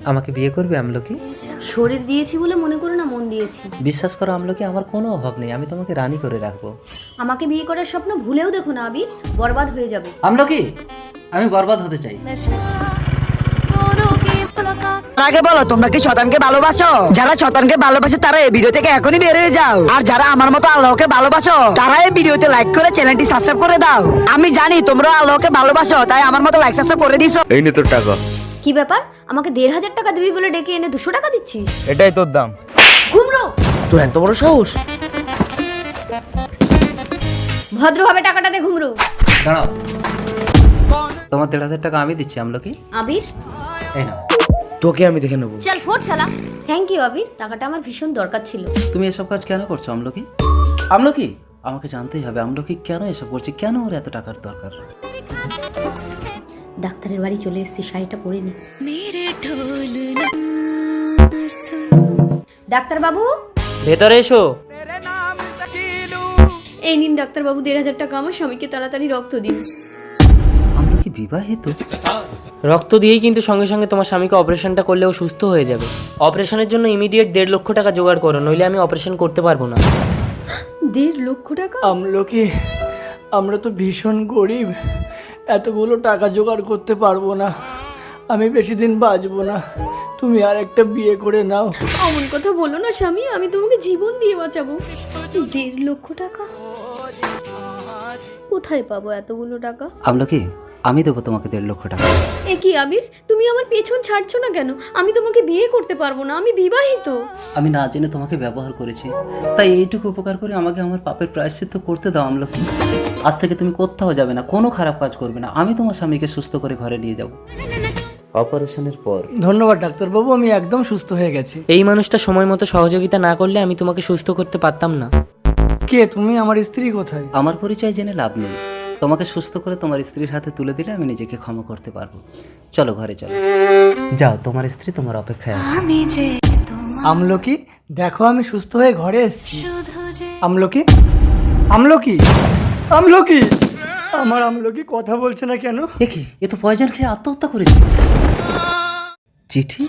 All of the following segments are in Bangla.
আমাকে বিয়ে করবে আমলকি? শরীর দিয়েছি বলে মনে করো না মন দিয়েছি। বিশ্বাস করো আমলকি, আমার কোনো অভাব নেই, আমি তোমাকে রানী করে রাখবো। আমাকে বিয়ে করার স্বপ্ন ভুলেও দেখো না আবির, বরবাদ হয়ে যাবে। আমলকি, আমি বরবাদ হতে চাই। আগে বলো, তোমরা কি শতানকে ভালোবাসো? যারা শতানকে ভালোবাসে তারা এই ভিডিও থেকে এখনই বের হয়ে যাও, আর যারা আমার মতো আল্লাহকে ভালোবাসো তারা এই ভিডিওতে লাইক করে চ্যানেলটি সাবস্ক্রাইব করে দাও। আমি জানি তোমরা আল্লাহকে ভালোবাসো, তাই আমার মতো লাইক সাবস্ক্রাইব করে দিছো। এই নে তোর টাকা। কি ব্যাপার, আমাকে ১,৫০০ টাকা দিবি বলে ডেকে এনে ২০০ টাকা দিচ্ছিস? এটাই তোর দাম। ঘুমরো, তোর এত বড় সাহস! ভদ্রভাবে টাকাটা দে ঘুমরো। দাঁড়াও, তোমার ১,৫০০ টাকা আমি দিচ্ছি আমলকি। আবির, এই নাও। তোকে আমি দেখে নেবো। চল ফোট শালা। থ্যাংক ইউ আবির, টাকাটা আমার ভীষণ দরকার ছিল। তুমি এসব কাজ কেন করছো আমলকি? আমলকি, আমাকে জানতেই হবে আমলকি কেন এসব করছে, কেন ওর এত টাকার দরকার। ডাক্তারের বাড়ি চলে এসেছি, শাড়িটা পরে নি। ডাক্তার বাবু, ভেতরে এসো। এই নিন ডাক্তার বাবু ১,৫০০ টাকা, আমার স্বামীকে তাড়াতাড়ি রক্ত দিন। আমলকি বিবাহিত? রক্ত দিয়েই কিন্তু সঙ্গে সঙ্গে তোমার স্বামীকে অপারেশনটা করলেও সুস্থ হয়ে যাবে। অপারেশনের জন্য ইমিডিয়েট ১.৫ লক্ষ টাকা জোগাড় করো, নইলে আমি অপারেশন করতে পারবো না। ১.৫ লক্ষ টাকা? আমলকি, আমরা তো ভীষণ গরিব, এতগুলো টাকা জোগাড় করতে পারবো না, আমি বেশি দিন বাঁচবো না, তুমি আর একটা বিয়ে করে নাও। এমন কথা বলো না স্বামী, আমি তোমাকে জীবন দিয়ে বাঁচাবো। ১.৫ লক্ষ টাকা কোথায় পাবো এতগুলো টাকা? আমলকি, আমি দেবো তোমাকে ১.৫ লক্ষ টাকা। এ কি আবির, তুমি আমার পেছন ছাড়ছো না কেন? আমি তোমাকে বিয়ে করতে পারবো না, আমি বিবাহিত। আমি না জেনে তোমাকে ব্যবহার করেছি, তাই এইটুকু উপকার করে আমাকে আমার পাপের প্রায়শ্চিত্ত করতে দাও আমলকি। আজ থেকে তুমি কোথাও যাবে না, কোনো খারাপ কাজ করবে না, আমি তোমার স্বামীকে সুস্থ করে ঘরে নিয়ে যাব অপারেশনের পর। ধন্যবাদ ডাক্তারবাবু, আমি একদম সুস্থ হয়ে গেছি। এই মানুষটা সময় মতো সহযোগিতা না করলে আমি তোমাকে সুস্থ করতে পারতাম না। কে তুমি? আমার স্ত্রী কোথায়? আমার পরিচয় জেনে লাভ নেই, তোমাকে সুস্থ করে তোমার স্ত্রীর হাতে তুলে দিলে আমি নিজেকে ক্ষমা করতে পারবো। চলো ঘরে চলো, যাও, তোমার স্ত্রী তোমার অপেক্ষায় আছে। আমলকি, দেখো আমি সুস্থ হয়ে ঘরে এসেছি। আমলকি, আমলকি, আমলকি, আমার আমলকি কথা বলছে না কেন? এ কি, এ তো পয়জন খেয়ে আত্মহত্যা করেছে। চিঠি?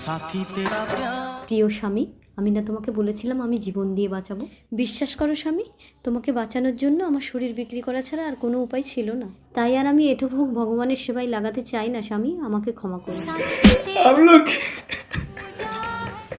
প্রিয় স্বামী, আমি না তোমাকে বলেছিলাম আমি জীবন দিয়ে বাঁচাবো? বিশ্বাস করো স্বামী, তোমাকে বাঁচানোর জন্য আমার শরীর বিক্রি করা ছাড়া আর কোনো উপায় ছিল না। তাই আর আমি এঁটো ভোগ ভগবানের সেবায় লাগাতে চাই না স্বামী, আমাকে ক্ষমা করো। আমলকি।